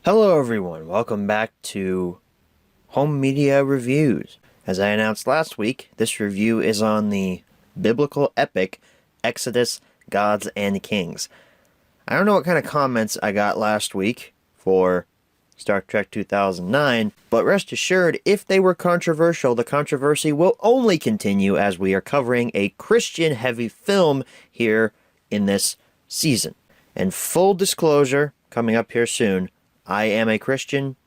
Hello everyone, welcome back to Home Media Reviews. As I announced last week, this review is on the biblical epic Exodus, Gods and Kings. I don't know what kind of comments I got last week for Star Trek 2009, but rest assured, if they were controversial, the controversy will only continue as we are covering a Christian-heavy film here in this season. And full disclosure, coming up here soon, I am a Christian,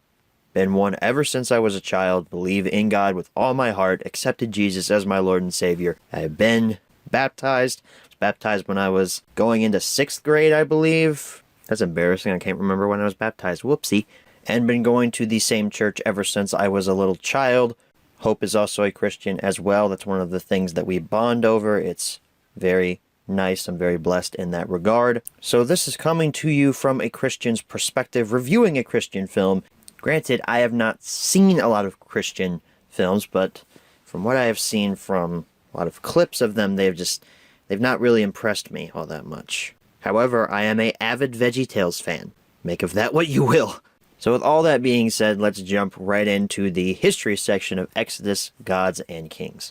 been one ever since I was a child, believe in God with all my heart, accepted Jesus as my Lord and Savior. I have been baptized. I was baptized when I was going into 6th grade, I believe. That's embarrassing, I can't remember when I was baptized, whoopsie. And been going to the same church ever since I was a little child. Hope is also a Christian as well. That's one of the things that we bond over. It's very nice. I'm very blessed in that regard. So this is coming to you from a Christian's perspective, reviewing a Christian film. Granted, I have not seen a lot of Christian films, but from what I have seen from a lot of clips of them, they've not really impressed me all that much. However, I am an avid VeggieTales fan. Make of that what you will. So with all that being said, let's jump right into the history section of Exodus, Gods, and Kings.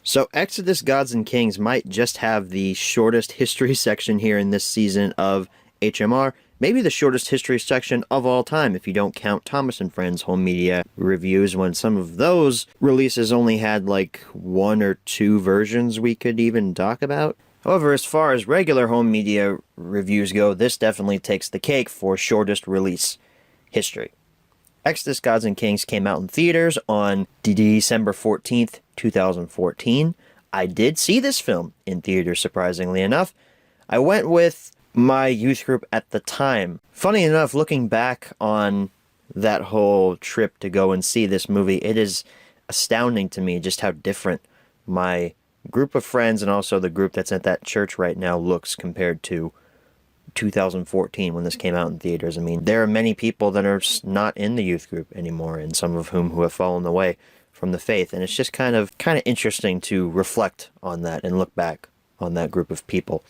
So Exodus, Gods, and Kings might just have the shortest history section here in this season of HMR. Maybe the shortest history section of all time if you don't count Thomas and Friends home media reviews, when some of those releases only had like 1 or 2 versions we could even talk about. However, as far as regular home media reviews go, this definitely takes the cake for shortest release history. Exodus, Gods, and Kings came out in theaters on December 14th, 2014. I did see this film in theaters, surprisingly enough. I went with my youth group at the time. Funny enough, looking back on that whole trip to go and see this movie, it is astounding to me just how different my group of friends and also the group that's at that church right now looks compared to 2014 when this came out in theaters. I mean, there are many people that are not in the youth group anymore, and some of whom who have fallen away from the faith, and it's just kind of interesting to reflect on that and look back on that group of people.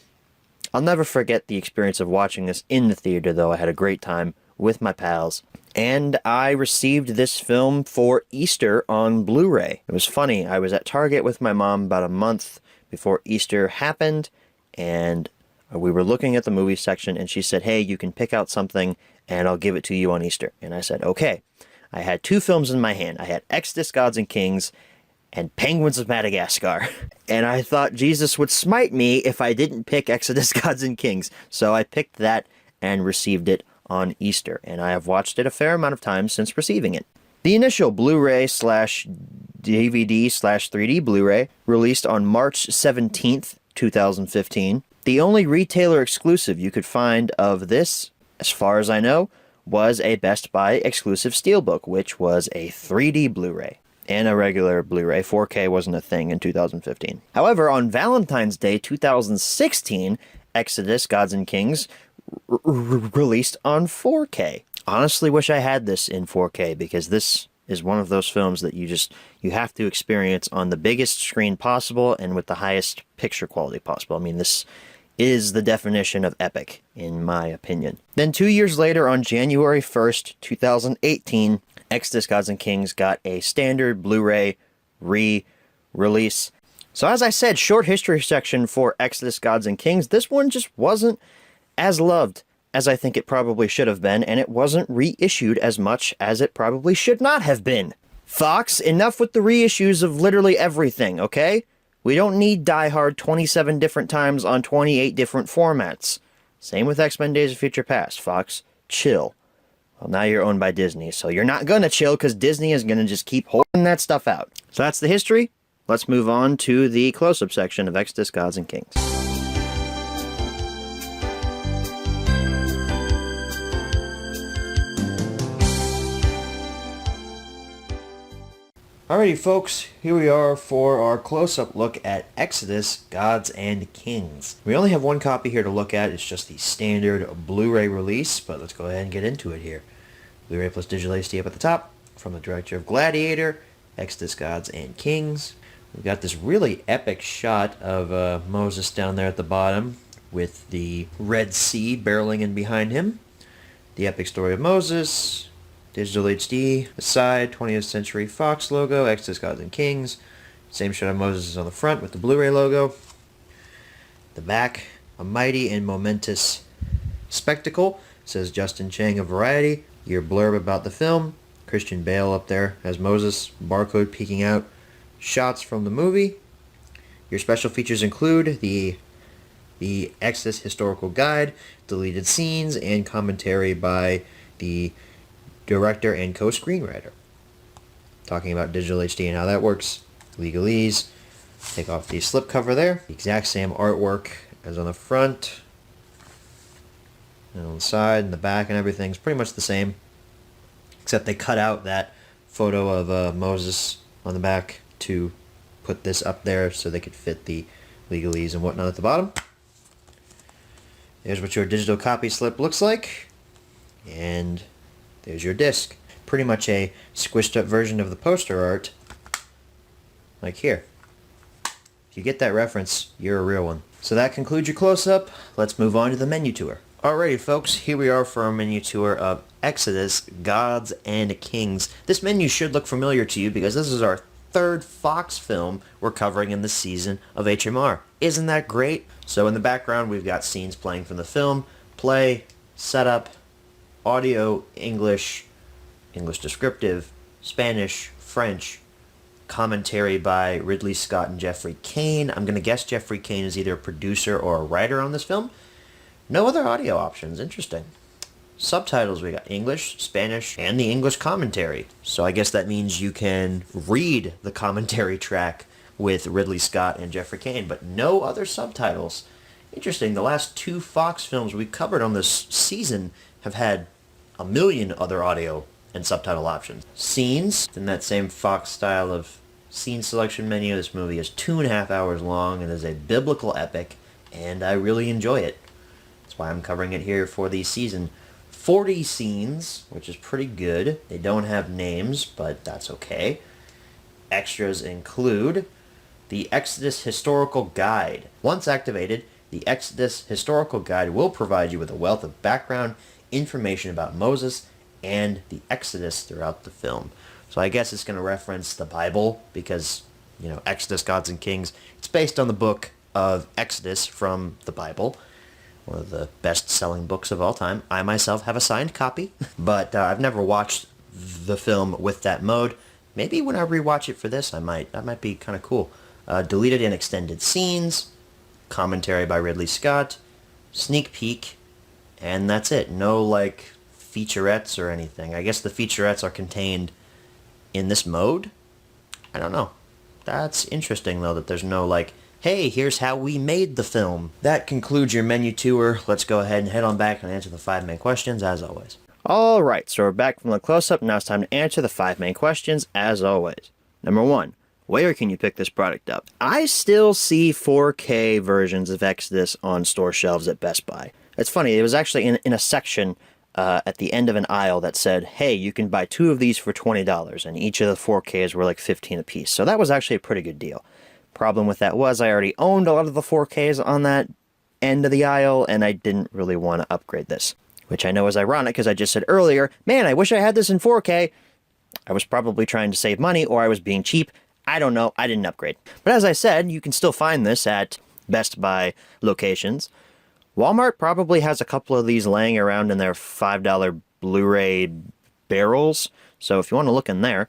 I'll never forget the experience of watching this in the theater, though. I had a great time with my pals, and I received this film for Easter on Blu-ray. It was funny, I was at Target with my mom about a month before Easter happened, and we were looking at the movie section, and she said, hey, you can pick out something, and I'll give it to you on Easter. And I said, okay. I had 2 films in my hand. I had Exodus, Gods, and Kings, and Penguins of Madagascar. And I thought Jesus would smite me if I didn't pick Exodus, Gods, and Kings. So I picked that and received it on Easter. And I have watched it a fair amount of times since receiving it. The initial Blu-ray/DVD/3D Blu-ray released on March 17th, 2015. The only retailer exclusive you could find of this, as far as I know, was a Best Buy exclusive Steelbook, which was a 3D Blu-ray and a regular Blu-ray. 4K wasn't a thing in 2015. However, on Valentine's Day 2016, Exodus, Gods and Kings released on 4K. Honestly wish I had this in 4K, because this is one of those films that you have to experience on the biggest screen possible and with the highest picture quality possible. I mean, this is the definition of epic, in my opinion. Then 2 years later, on January 1st, 2018, Exodus, Gods, and Kings got a standard Blu-ray re-release. So as I said, short history section for Exodus, Gods, and Kings. This one just wasn't as loved as I think it probably should have been, and it wasn't reissued as much as it probably should not have been. Fox, enough with the reissues of literally everything, okay? We don't need Die Hard 27 different times on 28 different formats. Same with X-Men Days of Future Past. Fox, chill. Well, now you're owned by Disney, so you're not gonna chill because Disney is gonna just keep holding that stuff out. So that's the history. Let's move on to the close-up section of Exodus, Gods, and Kings. Alrighty folks, here we are for our close-up look at Exodus, Gods, and Kings. We only have one copy here to look at. It's just the standard Blu-ray release, but let's go ahead and get into it here. Blu-ray plus digital HD up at the top, from the director of Gladiator, Exodus, Gods, and Kings. We've got this really epic shot of Moses down there at the bottom with the Red Sea barreling in behind him. The epic story of Moses, digital HD, aside, 20th Century Fox logo, Exodus Gods and Kings. Same shot of Moses is on the front with the Blu-ray logo. The back, a mighty and momentous spectacle, says Justin Chang of Variety. Your blurb about the film, Christian Bale up there as Moses, barcode peeking out. Shots from the movie. Your special features include the Exodus Historical Guide, deleted scenes, and commentary by the director and co-screenwriter. Talking about digital HD and how that works. Legalese. Take off the slipcover there. The exact same artwork as on the front. And on the side and the back and everything's pretty much the same. Except they cut out that photo of Moses on the back to put this up there so they could fit the legalese and whatnot at the bottom. There's what your digital copy slip looks like. And there's your disc. Pretty much a squished up version of the poster art. Like here. If you get that reference, you're a real one. So that concludes your close-up. Let's move on to the menu tour. Alrighty folks, here we are for our menu tour of Exodus, Gods and Kings. This menu should look familiar to you because this is our third Fox film we're covering in the season of HMR. Isn't that great? So in the background we've got scenes playing from the film, play, setup, audio, English descriptive, Spanish, French, commentary by Ridley Scott and Jeffrey Kane. I'm going to guess Jeffrey Kane is either a producer or a writer on this film. No other audio options. Interesting. Subtitles, we got English, Spanish, and the English commentary. So I guess that means you can read the commentary track with Ridley Scott and Jeffrey Kane, but no other subtitles. Interesting. The last two Fox films we covered on this season have had a million other audio and subtitle options. Scenes, in that same Fox style of scene selection menu, this movie is 2.5 hours long and is a biblical epic, and I really enjoy it. That's why I'm covering it here for the season. 40 scenes, which is pretty good. They don't have names, but that's okay. Extras include the Exodus Historical Guide. Once activated, the Exodus Historical Guide will provide you with a wealth of background information about Moses and the Exodus throughout the film. So I guess it's going to reference the Bible because, you know, Exodus, Gods and Kings, it's based on the book of Exodus from the Bible. One of the best-selling books of all time. I myself have a signed copy, but I've never watched the film with that mode. Maybe when I rewatch it for this, I might. That might be kind of cool. Deleted and extended scenes, commentary by Ridley Scott, sneak peek, and that's it. No, like, featurettes or anything. I guess the featurettes are contained in this mode? I don't know. That's interesting, though, that there's no, like, hey, here's how we made the film. That concludes your menu tour. Let's go ahead and head on back and answer the 5 main questions, as always. Alright, so we're back from the close-up. Now it's time to answer the 5 main questions, as always. Number 1, where can you pick this product up? I still see 4K versions of Exodus on store shelves at Best Buy. It's funny, it was actually in a section at the end of an aisle that said, hey, you can buy 2 of these for $20, and each of the 4Ks were like $15 a piece. So that was actually a pretty good deal. Problem with that was I already owned a lot of the 4Ks on that end of the aisle, and I didn't really want to upgrade this. Which I know is ironic, because I just said earlier, man, I wish I had this in 4K. I was probably trying to save money, or I was being cheap. I don't know, I didn't upgrade. But as I said, you can still find this at Best Buy locations. Walmart probably has a couple of these laying around in their $5 Blu-ray barrels, so if you want to look in there.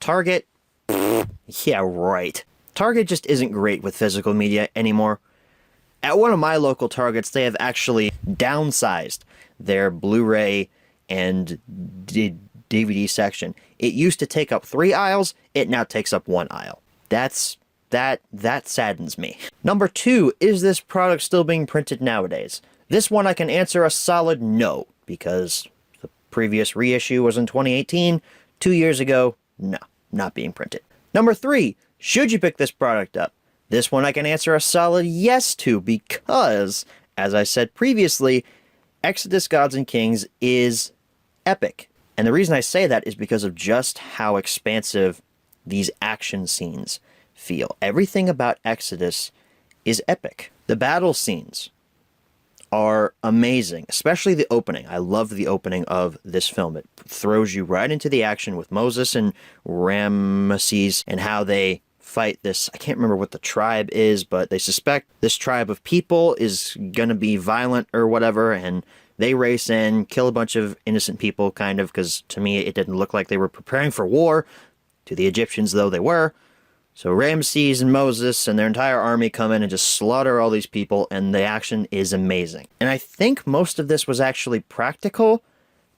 Target, yeah, right. Target just isn't great with physical media anymore. At one of my local Targets, they have actually downsized their Blu-ray and DVD section. It used to take up 3 aisles, it now takes up 1 aisle. That saddens me. Number 2, is this product still being printed nowadays? This one I can answer a solid no, because the previous reissue was in 2018. 2 years ago, no, not being printed. Number 3, should you pick this product up? This one I can answer a solid yes to because, as I said previously, Exodus, Gods and Kings is epic. And the reason I say that is because of just how expansive these action scenes feel. Everything about Exodus is epic. The battle scenes are amazing, especially the opening. I love the opening of this film. It throws you right into the action with Moses and Ramesses and how they fight this, I can't remember what the tribe is, but they suspect this tribe of people is gonna be violent or whatever, and they race in, kill a bunch of innocent people, kind of, because to me it didn't look like they were preparing for war. To the Egyptians, though, they were. So Ramesses and Moses and their entire army come in and just slaughter all these people, and the action is amazing. And I think most of this was actually practical.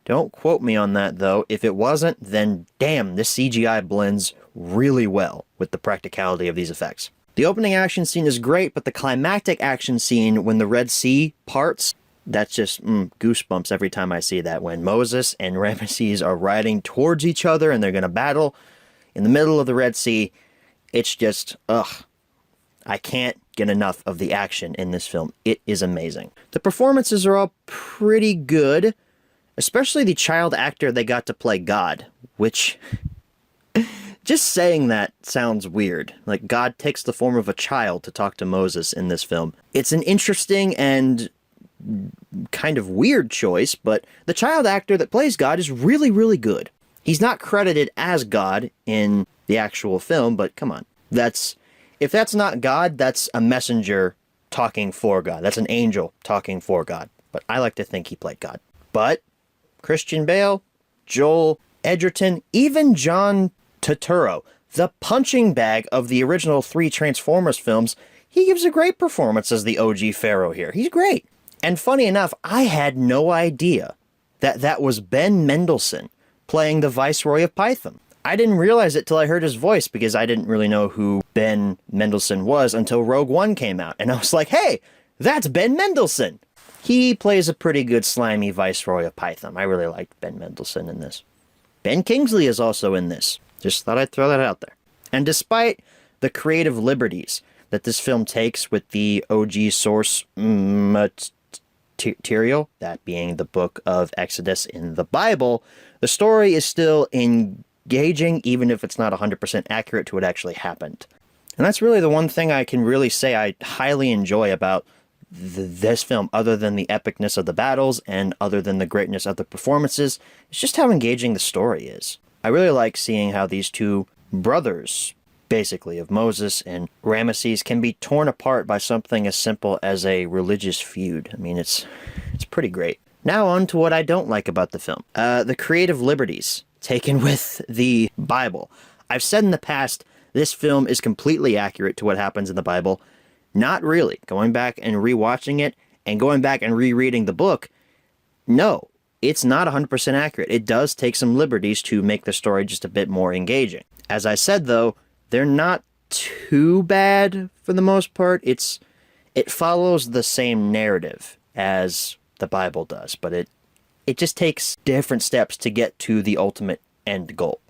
Don't quote me on that, though. If it wasn't, then damn, this CGI blends really well with the practicality of these effects. The opening action scene is great, but the climactic action scene when the Red Sea parts, that's just goosebumps every time I see that. When Moses and Ramesses are riding towards each other and they're going to battle in the middle of the Red Sea, it's just, ugh. I can't get enough of the action in this film. It is amazing. The performances are all pretty good, especially the child actor they got to play God, which, just saying that sounds weird. Like, God takes the form of a child to talk to Moses in this film. It's an interesting and kind of weird choice, but the child actor that plays God is really, really good. He's not credited as God in the actual film, but come on. If that's not God, that's a messenger talking for God. That's an angel talking for God. But I like to think he played God. But Christian Bale, Joel Edgerton, even John Turturro, the punching bag of the original 3 Transformers films, he gives a great performance as the OG Pharaoh here. He's great. And funny enough, I had no idea that was Ben Mendelsohn playing the Viceroy of Python. I didn't realize it till I heard his voice, because I didn't really know who Ben Mendelsohn was until Rogue One came out. And I was like, hey, that's Ben Mendelsohn! He plays a pretty good slimy Viceroy of Python. I really liked Ben Mendelsohn in this. Ben Kingsley is also in this. Just thought I'd throw that out there. And despite the creative liberties that this film takes with the OG source material, that being the book of Exodus in the Bible, the story is still engaging, even if it's not 100% accurate to what actually happened. And that's really the one thing I can really say I highly enjoy about this film, other than the epicness of the battles and other than the greatness of the performances. It's just how engaging the story is. I really like seeing how these two brothers, basically, of Moses and Ramesses, can be torn apart by something as simple as a religious feud. I mean, it's pretty great. Now on to what I don't like about the film. The creative liberties taken with the Bible. I've said in the past, this film is completely accurate to what happens in the Bible. Not really. Going back and rewatching it and going back and rereading the book, no, it's not 100% accurate. It does take some liberties to make the story just a bit more engaging. As I said, though, they're not too bad for the most part. It follows the same narrative as the Bible does, but it just takes different steps to get to the ultimate end goal.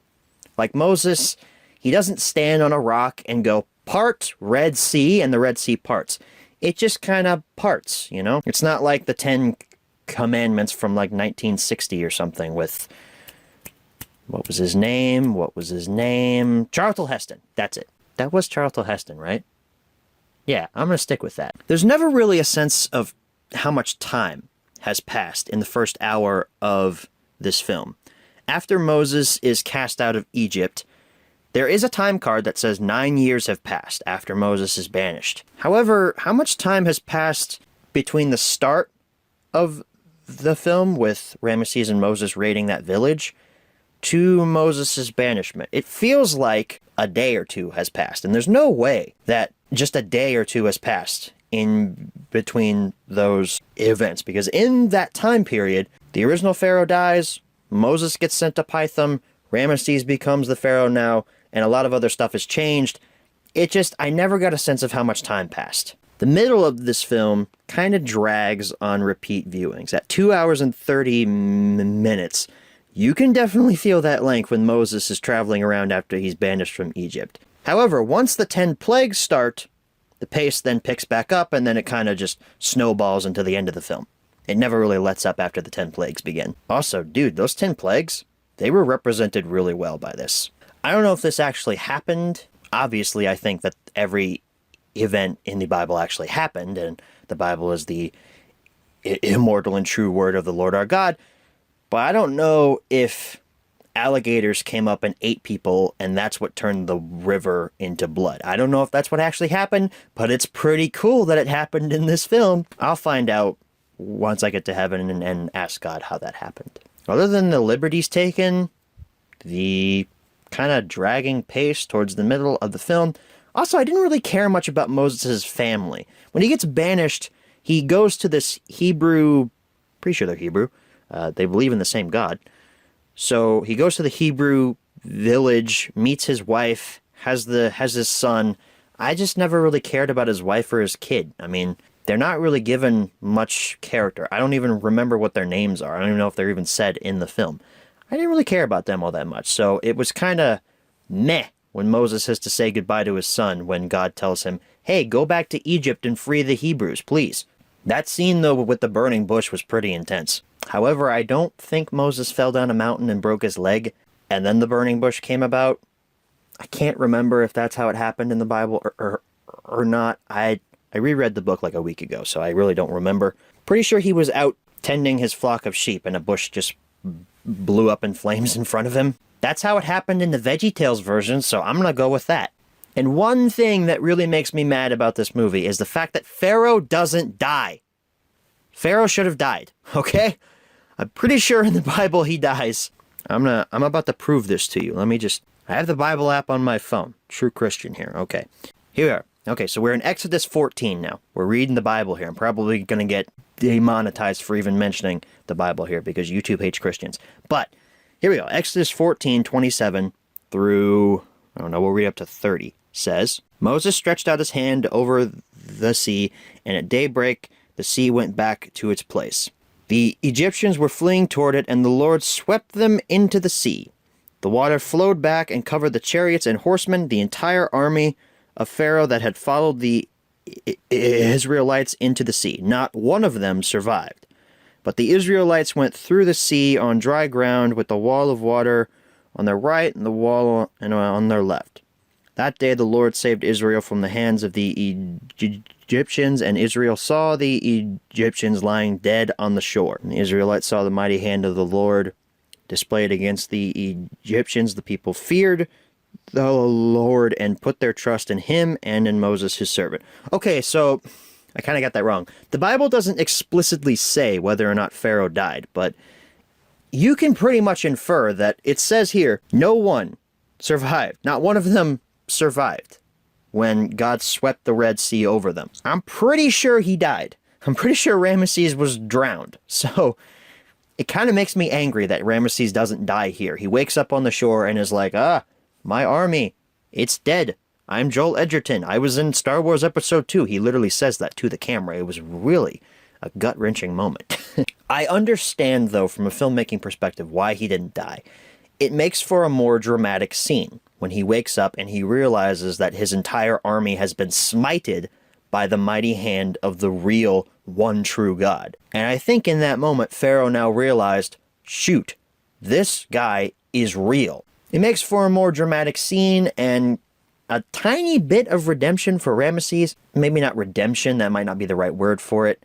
Like Moses, he doesn't stand on a rock and go, part Red Sea, and the Red Sea parts. It just kind of parts, you know? It's not like the 10 Commandments from like 1960 or something with, what was his name? Charlton Heston. That's it. That was Charlton Heston, right? Yeah, I'm going to stick with that. There's never really a sense of how much time has passed in the first hour of this film. After Moses is cast out of Egypt, there is a time card that says 9 years have passed after Moses is banished. However, how much time has passed between the start of the film with Ramesses and Moses raiding that village to Moses' banishment? It feels like a day or two has passed, and there's no way that just a day or two has passed in between those events, because in that time period, the original Pharaoh dies, Moses gets sent to Pithom, Ramesses becomes the Pharaoh now, and a lot of other stuff has changed. I never got a sense of how much time passed. The middle of this film kind of drags on repeat viewings. At 2 hours and 30 minutes, you can definitely feel that length when Moses is traveling around after he's banished from Egypt. However, once the 10 plagues start, the pace then picks back up, and then it kind of just snowballs into the end of the film. It never really lets up after the 10 plagues begin. Also, dude, those 10 plagues, they were represented really well by this. I don't know if this actually happened. Obviously, I think that every event in the Bible actually happened, and the Bible is the immortal and true word of the Lord our God. But I don't know if alligators came up and ate people, and that's what turned the river into blood. I don't know if that's what actually happened, but it's pretty cool that it happened in this film. I'll find out once I get to heaven and ask God how that happened. Other than the liberties taken, the kind of dragging pace towards the middle of the film. Also, I didn't really care much about Moses' family. When he gets banished, he goes to this Hebrew, pretty sure they're Hebrew, they believe in the same God. So he goes to the Hebrew village, meets his wife, has his son. I just never really cared about his wife or his kid. I mean, they're not really given much character. I don't even remember what their names are. I don't even know if they're even said in the film. I didn't really care about them all that much. So it was kind of meh when Moses has to say goodbye to his son when God tells him, hey, go back to Egypt and free the Hebrews, please. That scene, though, with the burning bush was pretty intense. However, I don't think Moses fell down a mountain and broke his leg, and then the burning bush came about. I can't remember if that's how it happened in the Bible or not. I reread the book like a week ago, so I really don't remember. Pretty sure he was out tending his flock of sheep, and a bush just blew up in flames in front of him. That's how it happened in the VeggieTales version, so I'm gonna go with that. And one thing that really makes me mad about this movie is the fact that Pharaoh doesn't die. Pharaoh should have died, okay? I'm pretty sure in the Bible he dies. I'm about to prove this to you. I have the Bible app on my phone. True Christian here. Okay. Here we are. Okay, so we're in Exodus 14 now. We're reading the Bible here. I'm probably going to get demonetized for even mentioning the Bible here because YouTube hates Christians. But here we go. Exodus 14:27 through, I don't know, we'll read up to 30. Says, Moses stretched out his hand over the sea, and at daybreak the sea went back to its place. The Egyptians were fleeing toward it, and the Lord swept them into the sea. The water flowed back and covered the chariots and horsemen, the entire army of Pharaoh that had followed the Israelites into the sea. Not one of them survived. But the Israelites went through the sea on dry ground with the wall of water on their right and the wall on their left. That day the Lord saved Israel from the hands of the Egyptians, and Israel saw the Egyptians lying dead on the shore. And the Israelites saw the mighty hand of the Lord displayed against the Egyptians. The people feared the Lord and put their trust in him and in Moses his servant. Okay, so I kind of got that wrong. The Bible doesn't explicitly say whether or not Pharaoh died, but you can pretty much infer that it says here, no one survived. Not one of them survived when God swept the Red Sea over them. I'm pretty sure he died. I'm pretty sure Ramesses was drowned. So it kind of makes me angry that Ramesses doesn't die here. He wakes up on the shore and is like, my army, it's dead. I'm Joel Edgerton. I was in Star Wars Episode 2. He literally says that to the camera. It was really a gut-wrenching moment. I understand, though, from a filmmaking perspective, why he didn't die. It makes for a more dramatic scene when he wakes up and he realizes that his entire army has been smited by the mighty hand of the real, one true God. And I think in that moment, Pharaoh now realized, shoot, this guy is real. It makes for a more dramatic scene and a tiny bit of redemption for Ramesses. Maybe not redemption, that might not be the right word for it.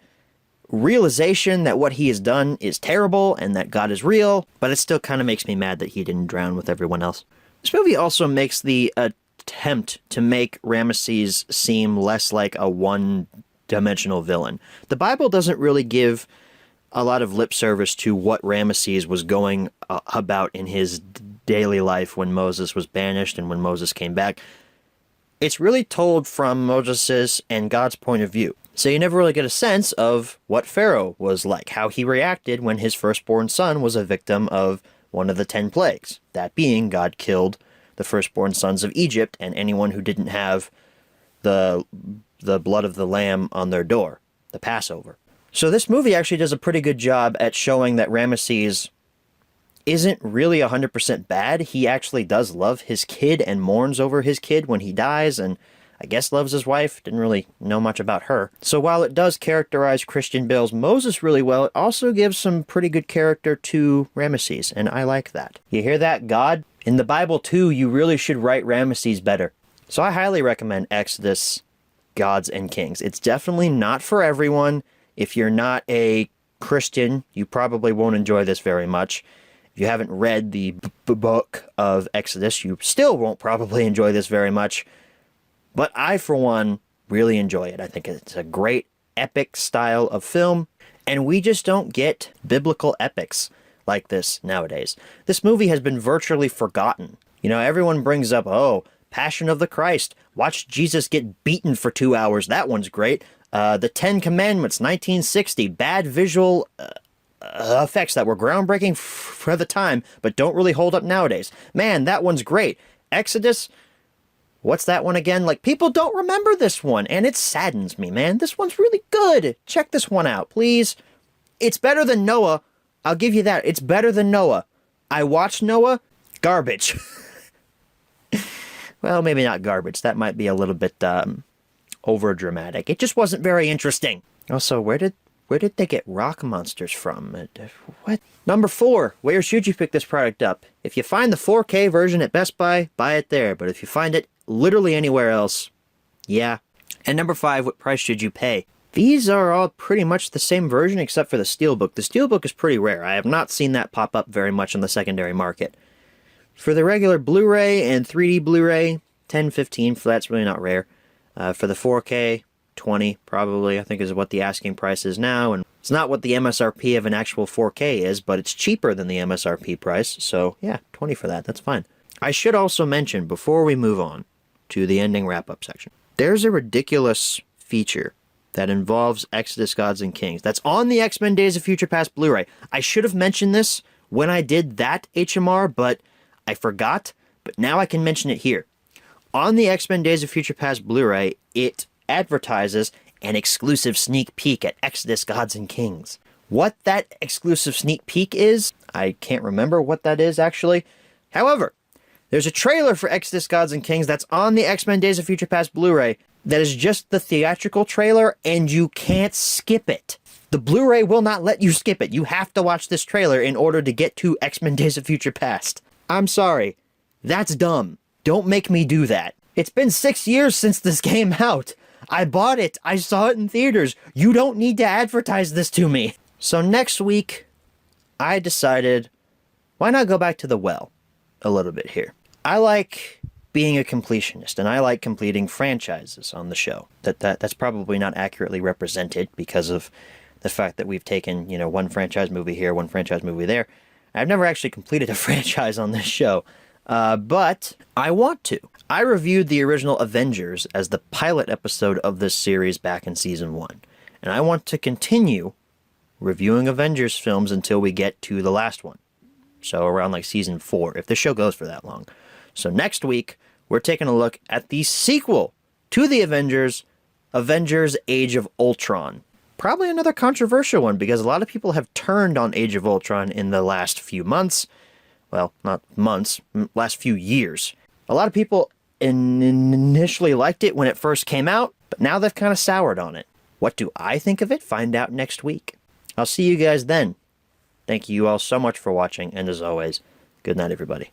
Realization that what he has done is terrible and that God is real, but it still kind of makes me mad that he didn't drown with everyone else. This movie also makes the attempt to make Ramesses seem less like a one-dimensional villain. The Bible doesn't really give a lot of lip service to what Ramesses was going about in his daily life when Moses was banished and when Moses came back. It's really told from Moses' and God's point of view. So you never really get a sense of what Pharaoh was like, how he reacted when his firstborn son was a victim of one of the 10 plagues. That being, God killed the firstborn sons of Egypt and anyone who didn't have the blood of the lamb on their door, the Passover. So this movie actually does a pretty good job at showing that Ramesses isn't really 100% bad. He actually does love his kid and mourns over his kid when he dies, and I guess loves his wife. Didn't really know much about her. So while it does characterize Christian Bale's Moses really well, it also gives some pretty good character to Ramesses, and I like that. You hear that, God? In the Bible, too, you really should write Ramesses better. So I highly recommend Exodus, Gods and Kings. It's definitely not for everyone. If you're not a Christian, you probably won't enjoy this very much. If you haven't read the book of Exodus, you still won't probably enjoy this very much. But I, for one, really enjoy it. I think it's a great epic style of film, and we just don't get biblical epics like this nowadays. This movie has been virtually forgotten. You know, everyone brings up, oh, Passion of the Christ. Watch Jesus get beaten for 2 hours. That one's great. The Ten Commandments, 1960. Bad visual effects that were groundbreaking for the time, but don't really hold up nowadays. Man, that one's great. Exodus, what's that one again? Like, people don't remember this one, and it saddens me, man. This one's really good. Check this one out, please. It's better than Noah. I'll give you that. It's better than Noah. I watched Noah. Garbage. Well, maybe not garbage. That might be a little bit over dramatic. It just wasn't very interesting. Also, where did they get rock monsters from? What? Number 4. Where should you pick this product up? If you find the 4K version at Best Buy, buy it there. But if you find it literally anywhere else, yeah. And number 5, what price should you pay? These are all pretty much the same version except for the Steelbook. The Steelbook is pretty rare. I have not seen that pop up very much on the secondary market. For the regular Blu-ray and 3D Blu-ray, $10, $15, that's really not rare. For the 4K, $20 probably, I think is what the asking price is now. And it's not what the MSRP of an actual 4K is, but it's cheaper than the MSRP price. So yeah, $20 for that, that's fine. I should also mention, before we move on to the ending wrap-up section, there's a ridiculous feature that involves Exodus, Gods, and Kings that's on the X-Men Days of Future Past Blu-ray. I should have mentioned this when I did that HMR, but I forgot, but now I can mention it here. On the X-Men Days of Future Past Blu-ray, it advertises an exclusive sneak peek at Exodus, Gods, and Kings. What that exclusive sneak peek is, I can't remember what that is, actually. However, there's a trailer for Exodus, Gods, and Kings that's on the X-Men Days of Future Past Blu-ray that is just the theatrical trailer, and you can't skip it. The Blu-ray will not let you skip it. You have to watch this trailer in order to get to X-Men Days of Future Past. I'm sorry. That's dumb. Don't make me do that. It's been 6 years since this came out. I bought it. I saw it in theaters. You don't need to advertise this to me. So next week, I decided, why not go back to the well a little bit here? I like being a completionist, and I like completing franchises on the show. That's probably not accurately represented because of the fact that we've taken, you know, one franchise movie here, one franchise movie there. I've never actually completed a franchise on this show, but I want to. I reviewed the original Avengers as the pilot episode of this series back in Season 1, and I want to continue reviewing Avengers films until we get to the last one. So around like Season 4, if the show goes for that long. So next week, we're taking a look at the sequel to the Avengers, Avengers Age of Ultron. Probably another controversial one, because a lot of people have turned on Age of Ultron in the last few months. Well, not months, last few years. A lot of people initially liked it when it first came out, but now they've kind of soured on it. What do I think of it? Find out next week. I'll see you guys then. Thank you all so much for watching, and as always, good night, everybody.